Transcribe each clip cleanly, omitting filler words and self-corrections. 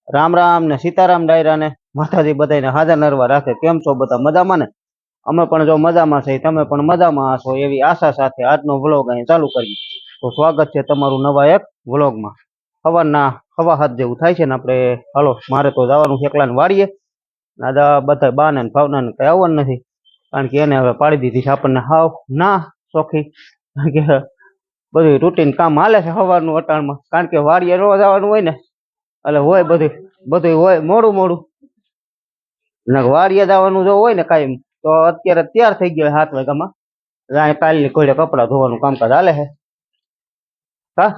રામ રામ ને સીતારામ ડાયરા ને માતાજી બધાને હાજર નરવા રાખે। કેમ છો બધા મજામાં ને? અમે પણ જો મજામાં છે, તમે પણ મજામાં હશો એવી આશા સાથે આજનો વ્લોગ અહીં ચાલુ કરીએ। તો સ્વાગત છે તમારું નવા એક વ્લોગમાં। સવારના 6:30 જેવું થાય છે ને આપણે હાલો મારે તો જવાનું છે એકલાને વાડીએ। દાદા બધા બાને ને ભાવના ને કઈ આવવાનું નથી, કારણ કે એને હવે પાડી દીધી છે આપણને હાવ ના ચોખી। કારણ કે બધું રૂટીન કામ હાલે છે સવારનું અટાણમાં, કારણ કે વાડીએ રોજ આવવાનું હોય ને એટલે હોય બધું બધું હોય મોડું મોડું ને વાડીએ જવાનું જો હોય ને કાયમ તો અત્યારે તૈયાર થઈ ગયો 7 વાગ્યામાં। કાલની કોઈને કપડા ધોવાનું કામકાજ હાલે છે। હા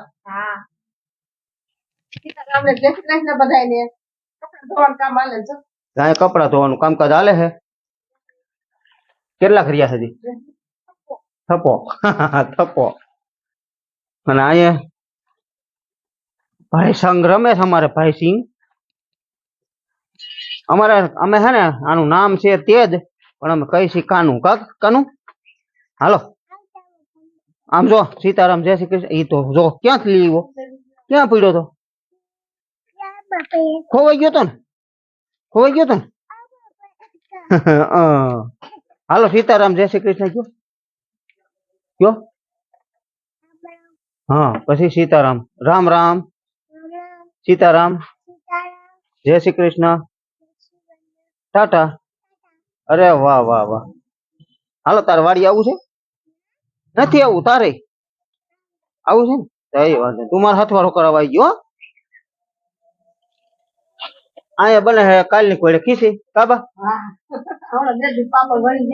કપડા ધોવાનું કામકાજ હાલે છે। કેટલા કર્યા છે થપ્પો થપ્પો। અને અહીંયા ભાઈ સંગ રમે છે અમારે ભાઈ સિંહ। અમારે અમે છે ને આનું નામ છે તેજ, પણ અમે કઈ છી કાનું। કાનું હાલો આમ જો સીતારામ જય શ્રી કૃષ્ણ ઈ તો જો ક્યાંથી લીવો, ક્યાં પડ્યો તો? ખોવાઈ ગયો તો ને? ખોવાઈ ગયો તો ને? હાલો સીતારામ જય શ્રી કૃષ્ણ કયો કયો? હા પછી સીતારામ રામ રામ સીતારામ જય શ્રી કૃષ્ણ ટાટા। અરે વાહ વાહ વાહ। હાલો તારે વાડી આવું છે? નથી આવું તારે? આવું છે ને એ વાંધો તું મારા હથવારો કરાવવા આવી ગયો। અહીંયા બને હે કાલની કોઈને ખીસી કાબા।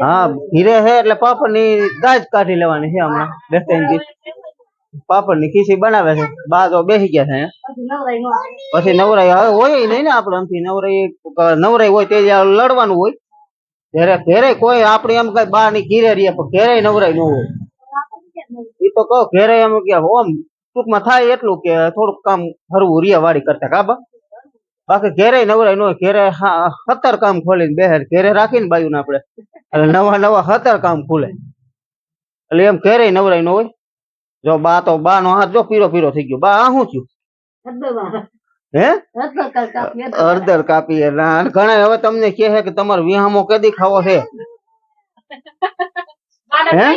હા ઘીરે હે એટલે પાપડ ની દાજ કાઢી લેવાની છે હમણાં 2-3 દિવસ। પાપડ ની ખીસી બનાવે છે, બા તો બેસી ગયા છે। પછી નવરાઈ હવે હોય નહીં ને આપણે આમથી નવરાઈ હોય તે લડવાનું હોય। ઘેરે ઘેરે કોઈ આપણે એમ કઈ બા ની ઘીરે રહીએ પણ ઘેરે નવરાઈ ન હોય। એ તો કહો ઘેરે એમ કે ઓમ ટૂંકમાં થાય એટલું કે થોડુંક કામ હરવું રિયા વાડી કરતા કાબા। બાકી ઘેરે નવરાઈ ન હોય। ઘેરે 17 કામ ખોલીને બેહે, ઘેરે રાખીને બાયું ને આપણે એટલે નવા 17 કામ ખુલે, એટલે એમ ઘેરે નવરાઈ ન હોય। જો બા તો બા નો હાથ જો પીરો પીરો થઈ ગયો। બા આ શું થયું હે? હળદર કાપી ઘણા હવે તમને કહે છે કે તમારો વિહામો કેદી ખાવો છે હે?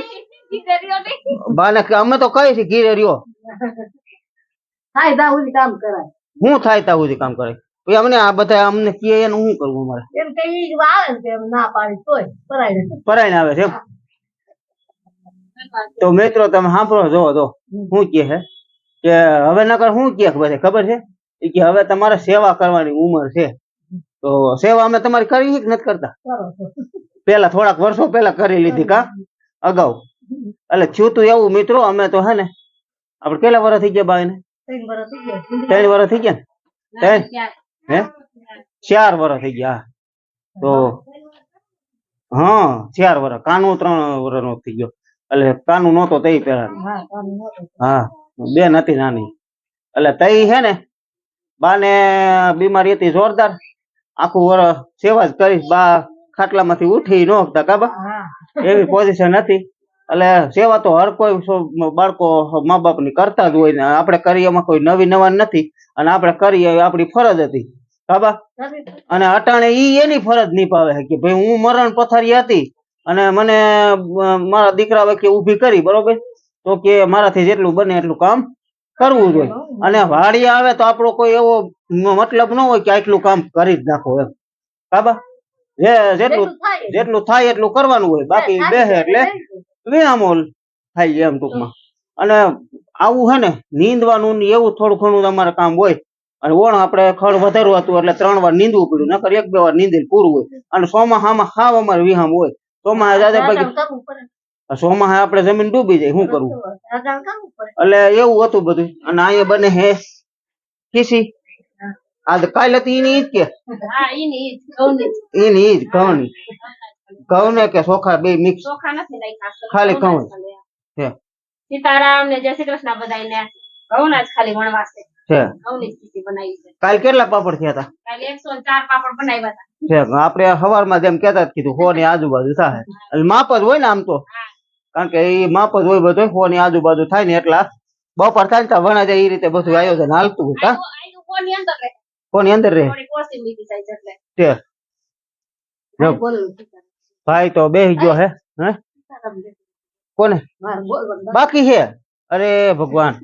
બાને અમે તો કઈ છે ઘીરે રહ્યો થાય તા સુધી કામ કરાય। હું થાય તા સુધી કામ કરાય? પછી અમને આ બધા અમને કહે એનું શું કરવું અમારે? એમ કઈ આવે ને ના પાડી તોય પરાઈને આવે છે એમ। તો મિત્રો તમે સાંભળો જો જો શું કહે છે કે હવે નકર શું કહે ખબર છે કે હવે તમારે સેવા કરવાની ઉંમર છે, તો સેવા અમે તમારી કરી કે નથી કરતા? પેલા થોડાક વર્ષો પેલા કરી લીધી કા અગાઉ, એટલે થયું તું એવું મિત્રો અમે તો હે ને આપણે કેટલા વર્ષ થઈ ગયા બાઈને? 3 વર્ષ થઈ ગયા ને? હે 4 વર્ષ થઈ ગયા। તો હા 4 વર્ષ, કાનું 3 વર્ષ નો થઈ ગયો, એટલે કાનું નહોતો તઈ પેલા હા બેન હતી નાની, એટલે તઈ હે ને બાને બીમારી હતી જોરદાર, આખું વર્ષ સેવા જ કરીશ, બા ખાટલામાંથી ઉઠી ન શકતા કાબા એવી પોઝિશન હતી। એટલે સેવા તો હર કોઈ બાળકો મા બાપ ની કરતા જ હોય ને, આપણે કરીએ એમાં કોઈ નવી નવા નથી, અને આપણે કરીએ આપણી ફરજ હતી કાબા। અને અટાણે ઈ એની ફરજ નિભાવે છે કે ભાઈ હું મરણ પથારી હતી અને મને મારા દીકરા વચ્ચે ઊભી કરી બરોબર, તો કે મારાથી જેટલું બને એટલું કામ કરવું જોઈએ। અને વાડી આવે તો આપણો કોઈ એવો મતલબ ન હોય કે આટલું કામ કરી જ નાખો એમ કાબા। જેટલું થાય એટલું કરવાનું હોય, બાકી બેહે એટલે વિનામોલ થાય એમ ટૂંકમાં। અને આવું હે ને નીંદવાનું એવું થોડું ઘણું અમારે કામ હોય, અને ઓણ આપણે ખડ વધારવું હતું એટલે 3 વાર નીંદવું પડ્યું, નકર 1-2 વાર નીંદીને પૂરું હોય। અને ચોમાસામાં હાવ અમારે વિહામ હોય, ચોમાસા આપણે જમીન ડૂબી જાય, શું કરવું? એટલે એવું હતું બધું। અને અહીંયા બને હે ખીસી, આ કાલ હતી એની ઈજ કે એની ઈજ ઘઉંની, ઘઉં ને કે ચોખા બે મિક્સ? ખાલી ઘઉં છે। સીતારામ ને જય શ્રી કૃષ્ણ બધાને। ઘઉં ના જ ખાલી વણવાસ છે, ઘઉંની ખીચડી બનાવી છે। કાલ કેટલા પાપડ થયા હતા? કાલ 104 પાપડ બનાવ્યા હતા છે। આપણે સવારમાં જેમ કહેતા કીધું 100 ની આજુબાજુ થાય, એટલે માપ જ હોય ને આમ તો, કારણ કે એ માપ જ હોય બધું 100 ની આજુબાજુ થાય ને, એટલા બપોર થાય ને વણા જાય એ રીતે બધું આયોજન હાલતું હોય। કોની અંદર રહે થોડી કોસી મીઠી સાઈઝ એટલે તે જો બોલું ભાઈ તો બેસી ગયો હે હે કોને બાકી છે અરે ભગવાન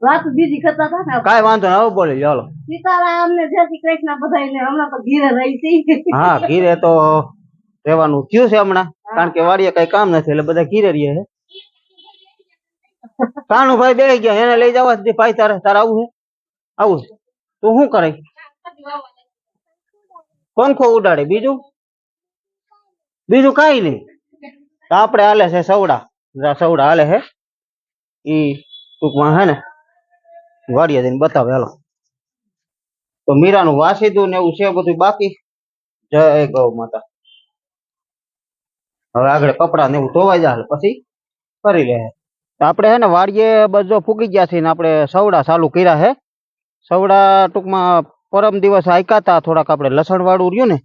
વાત બીજી કરતા હતા ને કાંઈ વાંધો નહીં હવે બોલી ચાલો સીતારામ ને જય શ્રી કૃષ્ણ બધાને હમણાં તો ઘીરે રહી છે હા ઘીરે તો રહેવાનું થયું છે હમણાં કારણ કે વાડીએ કઈ કામ નથી એટલે બધા ઘીરે રહીએ છે કાનુભાઈ બેસી ગયા એને લઈ જવા દે ભાઈ તારે તારે આવું છે આવું છે તું શું કરે પંખો ઉડાડે બીજું બીજું કઈ નહીં તો આપણે હાલે છે સવડા સવડા હાલે છે ઈ ટૂંકમાં હે ને વાડીએ જઈને બતાવે હાલો તો મીરાનું વાસીદું ને એવું છે બધું બાકી જય ગૌ માતા હવે આગળ કપડા ને એવું ધોવાઈ જાય પછી કરી લે તો આપણે હે ને વાડીએ બધો ફૂગી ગયા છે ને આપણે સવડા ચાલુ કર્યા છે સવડા ટૂંકમાં પરમ દિવસ આયકા હતા થોડાક આપણે લસણ વાળું રહ્યું ને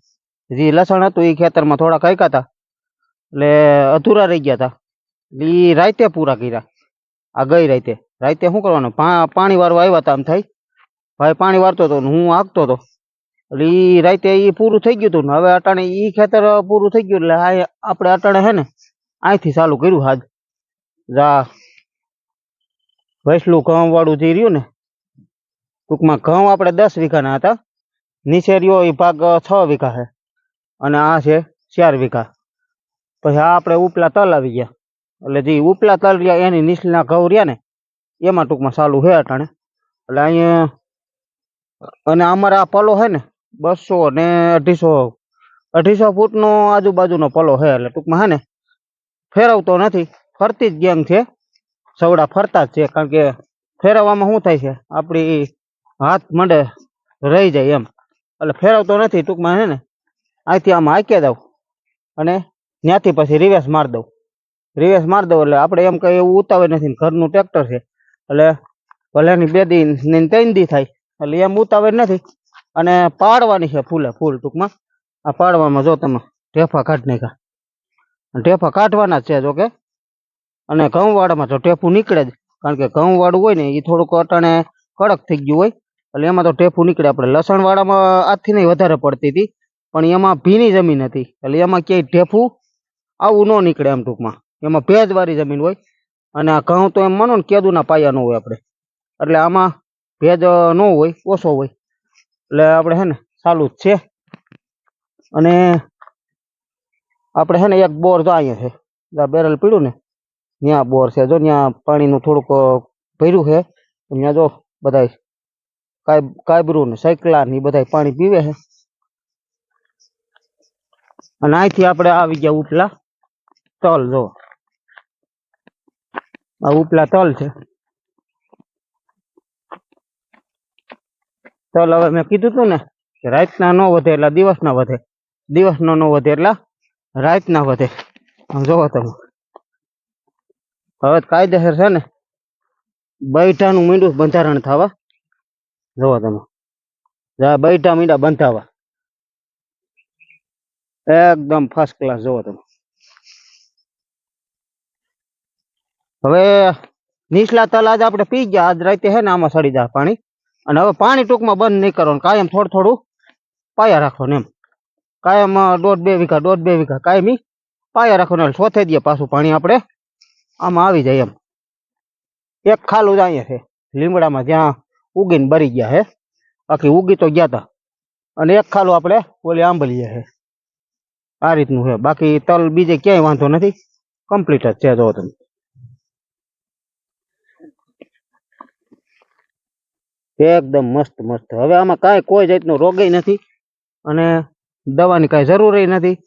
જે લસણ હતું એ ખેતરમાં થોડાક આયકા હતા એટલે અધૂરા રહી ગયા હતા એ રાતે પૂરા કર્યા આ ગઈ રાતે રાતે શું કરવાનું પાણી વાળવા આવ્યા હતા આમ થાય ભાઈ પાણી વાળતો હતો ને હું હાંકતો હતો એટલે એ રાતે એ પૂરું થઈ ગયું હતું ને હવે અટાણે એ ખેતર પૂરું થઈ ગયું એટલે આપણે અટાણે હે ને અહીંથી ચાલુ કર્યું હાજ જા વૈસલું ઘઉં વાળું જે રહ્યું ને ટૂંકમાં ઘઉં આપણે 10 વીઘાના હતા નીચે રહ્યો એ ભાગ 6 વીઘા છે અને આ છે 4 વીઘા પછી આ આપણે ઉપલા તલ આવી ગયા એટલે જે ઉપલા તલ રહ્યા એની નીચલા ઘઉં રહ્યા ને એમાં ટૂંકમાં ચાલુ છે અટાણે એટલે અહીંયા અને અમારા આ પલો છે ને 200 ને 250 ફૂટનો આજુબાજુનો પલો છે એટલે ટૂંકમાં હે ને ફેરવતો નથી ફરતી જ ગેંગ છે સવડા ફરતા જ છે કારણ કે ફેરવવામાં શું થાય છે આપણી હાથ મંડે રહી જાય એમ એટલે ફેરવતો નથી ટૂંકમાં હે ને અહીંથી આમ હાંકી દઉં અને ત્યાંથી પછી રિવેસ મારી દઉં એટલે આપણે એમ કઈ એવું ઉતાવળ નથી ઘરનું ટ્રેક્ટર છે એટલે ભલેની 2 દી ને 3 દી થાય એટલે એમ ઉતાવળ નથી અને પાડવાની છે ફૂલે ફૂલ ટૂંકમાં આ પાડવામાં જો તમે ઢેફા કાઢી નાખ્યા ઢેફા કાઢવાના જ છે જોકે અને ઘઉંવાળામાં તો ટેફું નીકળે જ કારણ કે ઘઉંવાળું હોય ને એ થોડુંક અટાણે કડક થઈ ગયું હોય એટલે એમાં તો ટેફું નીકળે આપણે લસણવાળામાં આજથી નહીં વધારે પડતી હતી પણ એમાં ભીની જમીન હતી એટલે એમાં ક્યાંય ટેફું આવું ન નીકળે એમ ટૂંકમાં એમાં ભેજવાળી જમીન હોય અને આ ઘઉં તો એમ માનો ને કેદુના પાયા ન હોય આપણે એટલે આમાં ભેજ ન હોય ઓછો હોય એટલે આપણે હે ને ચાલુ જ છે અને આપણે હે ને એક બોર જો અહીંયા છે બેરલ પીડ્યું ને ત્યાં બોર છે જો ત્યાં પાણીનું થોડુંક ભર્યું છે ત્યાં જો બધા કાયબરું ને સાયકલા ને બધા પાણી પીવે છે અને અહીંથી આપણે આવી ગયા ઉપલા તલ જો આ ઉપલા તલ છે તલ હવે મેં કીધું તું ને કે રાતના ન વધે એટલે દિવસના વધે દિવસનો ન વધે એટલે રાતના વધે આમ જોવો તમે હવે કાયદેસર છે ને બૈઠાનું મીંડું બંધારણ થવા જોવો તમે બૈઠા મીંડા બંધાવા એકદમ ફર્સ્ટ ક્લાસ જોવો તમે હવે નીચલા તલ આજ આપણે પી ગયા આજ રાતે છે ને આમાં સડી જાય પાણી અને હવે પાણી ટૂંકમાં બંધ નહીં કરવાનું કાયમ થોડું થોડું પાયા રાખવાનું એમ કાયમ 1.5 વીઘા કાયમી પાયા રાખવાનું સોથે દઈએ પાછું પાણી આપણે આમાં આવી જાય એમ એક ખાલું જ અહીંયા છે લીમડામાં જ્યાં ઉગીને બરી ગયા છે બાકી ઉગી તો ગયા હતા અને એક ખાલું આપણે ઓલી આંબલીએ છે આ રીતનું છે બાકી તલ બીજે ક્યાંય વાંધો નથી કમ્પ્લીટ જ છે જો તમે એકદમ મસ્ત મસ્ત હવે આમાં કાંઈ કોઈ જાતનો રોગય નથી અને દવાની કાંઈ જરૂર નથી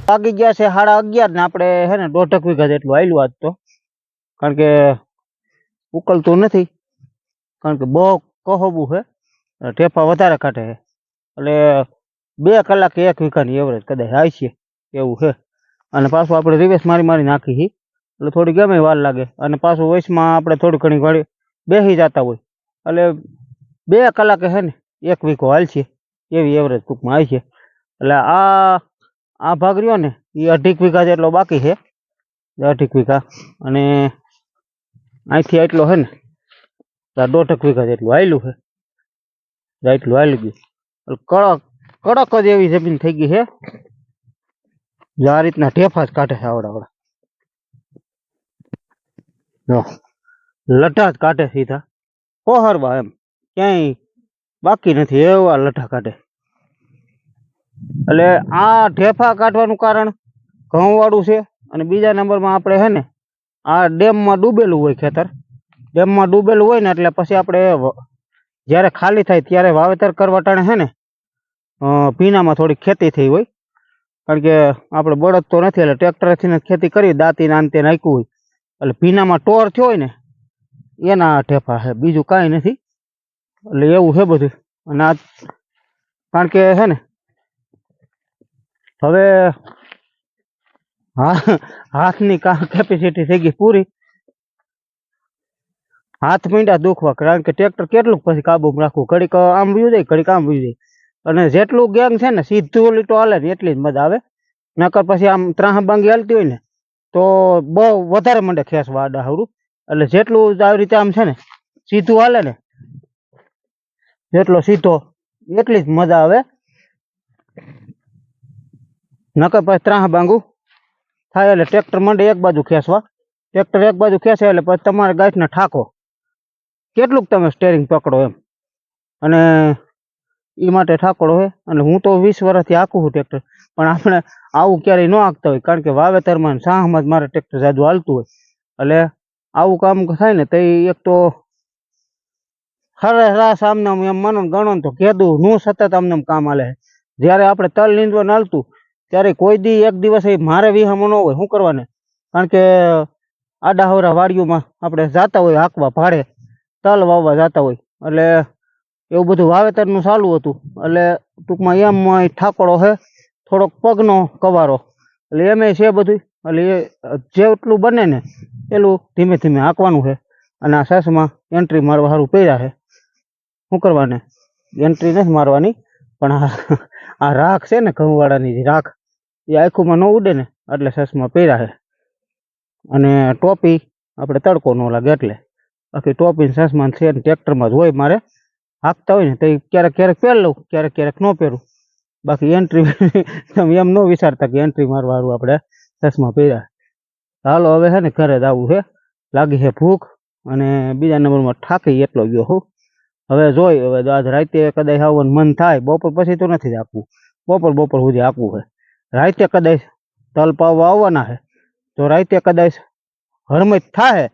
વાગી ગયા છે 11:30 ને આપણે હે ને 1.5 વીઘા જેટલું આયલું આજ તો, કારણ કે ઉકલતું નથી, કારણ કે બહુ કહબું છે, ઠેફા વધારે કાઢે છે, એટલે 2 કલાકે 1 વીઘાની એવરેજ કદાચ આવી છે એવું છે. અને પાછું આપણે રિવેસ મારી નાખી છે, એટલે થોડી ગમે વાર લાગે, અને પાછું વયસમાં આપણે થોડી ઘણી ઘડી બેસી જતા હોય, એટલે 2 કલાકે છે ને 1 વીઘો હાલ છે એવી એવરેજ ટૂંકમાં આવી છે. એટલે આ ભાગ રહ્યો ને એ 2.5 વીઘા જેટલો બાકી છે, 2.5 વીઘા, અને અહીંથી એટલો છે ને 1.5 વીઘા જેટલું આવેલું છે, એટલું આવી ગયું. કડક જ એવી જમીન થઈ ગઈ છે, આ રીતના ઠેફા જ કાઢે છે આવડા લઠા જ કાઢે સીધા પોહરવા, એમ ક્યાંય બાકી નથી એવા લઠા કાઢે. એટલે આ ઠેફા કાઢવાનું કારણ ઘઉં વાળું છે, અને બીજા નંબરમાં આપણે છે ને આ ડેમમાં ડૂબેલું હોય ખેતર, ડેમમાં ડૂબેલું હોય ને એટલે પછી આપણે જ્યારે ખાલી થાય ત્યારે વાવેતર કરવા ટાણે છે ને ભીનામાં થોડી ખેતી થઈ હોય, કારણ કે આપણે બળદ તો નથી એટલે ટ્રેક્ટરથી ખેતી કરી દાંતી નાનતે નાખ્યું હોય, એટલે ભીનામાં ટોર થયો હોય ને એના ઠેફા છે, બીજું કાંઈ નથી. એટલે એવું છે બધું. અને આ કારણ કે છે ને હવે હાથની કેપેસિટી થઈ ગઈ પૂરી, હાથ મીંડા દુખવા, કારણ કે ટ્રેક્ટર કેટલું પછી કાબુમાં રાખવું, ઘડીક આમ વયું જાય ઘડીક આમ વયું જાય, અને જેટલું ગેંગ છે ને સીધું લીટો હાલે ને એટલી જ મજા આવે, નકર પછી આમ ત્રાહબાંગી હાલતી હોય ને તો બહુ વધારે મંડે ખેંચવા આડા હવરું. એટલે જેટલું આવી રીતે આમ છે ને સીધું હાલે ને, જેટલો સીધો એટલી જ મજા આવે, નકર પછી ત્રાહબાંગું થાય એટલે ટ્રેક્ટર મંડે એક બાજુ ખેંચવા, ટ્રેક્ટર એક બાજુ ખેંચે એટલે પછી તમારે ગાંઠને ઠાકો કેટલુંક તમે સ્ટેરિંગ પકડો એમ, અને એ માટે ઠાકોડો છે. અને હું તો 20 વર્ષથી હાંકું છું ટ્રેક્ટર, પણ આપણે આવું ક્યારેય ન હાંકતા હોય, કારણ કે વાવેતરમાં સાહમાં જ મારે ટ્રેક્ટર જાજુ હાલતું હોય, એટલે આવું કામ થાય ને તો એક તો હરેરાશ આમને એમ માનો ગણો તો કીધું નું સતત આમને કામ હાલે. જ્યારે આપણે તલ નીંદવાનું હાલતું ત્યારે કોઈ દી એક દિવસ મારે વિહામો ન હોય, શું કરવાને, કારણ કે આડા હવરા વાડીઓમાં આપણે જતા હોય હાંકવા, ભાડે તલ વાવવા જતા હોય, એટલે એવું બધું વાવેતરનું ચાલુ હતું, એટલે ટૂંકમાં એમ ઠાકોડો છે થોડોક પગનો કવારો, એટલે એમ છે બધું. એટલે જેટલું બને ને એટલું ધીમે ધીમે હાંકવાનું છે. અને આ સસમાં એન્ટ્રી મારવા સારું પહેર્યા છે, શું કરવાને એન્ટ્રી નથી મારવાની, પણ આ રાખ છે ને ઘઉંવાળાની રાખ એ આંખોમાં ન ઉડે ને એટલે સસમાં પહેર્યા છે. અને ટોપી આપણે તડકો ન લાગે એટલે, બાકી ટોપી સસમાન છે ને ટ્રેક્ટરમાં જ હોય, મારે હાંકતા હોય ને તો ક્યારેક ક્યારેક પહેર લઉં, ક્યારેક ક્યારેક ન પહેરું, બાકી એન્ટ્રી તમે એમ ન વિચારતા કે એન્ટ્રી મારવા સારું આપણે ચશ્મા પહેર્યા. હાલો હવે છે ને ઘરે જ આવવું છે, લાગી છે ભૂખ, અને બીજા નંબરમાં થાકી એટલો ગયો હું. હવે જોઈ હવે આજ રાતે કદાચ આવવાનું મન થાય, બપોર પછી તો નથી જ આપવું, બપોર સુધી આપવું છે. રાતે કદાચ તલ પાવવા આવવાના છે, તો રાતે કદાચ હરમત થાય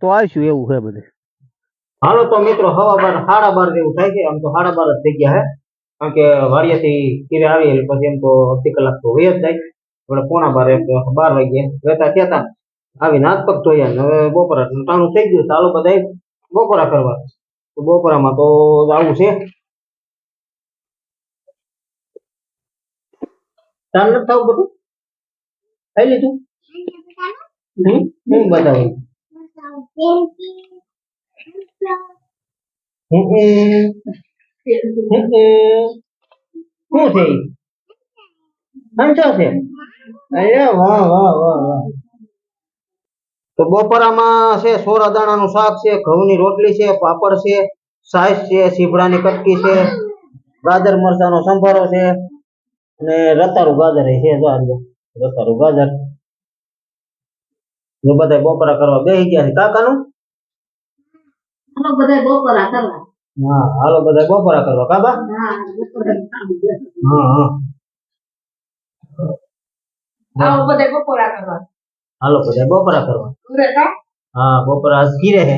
તો આવીશું, એવું છે બધું. હાલો તો મિત્રો હવા 12 જેવું થાય છે, આમ તો 12:30 જ થઈ ગયા છે, કારણ કે વાડિયાથી ઘીરે આવી એટલે પછી એમ તો અડધી કલાક તો હોય જ જાય, આપણે 11:45 12 વાગે રહેતા થયા આવીને હાથ પગ ધોયા, હવે બપોરા ટાણું થઈ ગયું, ચાલો બધા બપોરા કરવા. તો બપોરામાં તો આવું છે, તાર નથી થવું બધું ખાઈ લીધું બતાવું શું છે હંચો છે? અરે વાહ વાહ વાહ વાહ. તો બપોરામાં છે સોરા દાણાનું શાક છે, ઘઉંની રોટલી છે, પાપડ છે, સાઈસ છે, સીભડાની કટકી છે, ગાજર મરચાનો સંભારો છે, અને રતારું ગાજર છે, રતારું ગાજર. એ બધા બપોરા કરવા બેસી ગયા છે. કાકાનું હાલો બધા બપોરા કરવા. હા હાલો બધા બપોરા કરવા કાબા. હા હા હાલો બધા બપોરા કરવા. હાલો બધા બપોરા કરવા. હા બપોરા ઘીરે છે.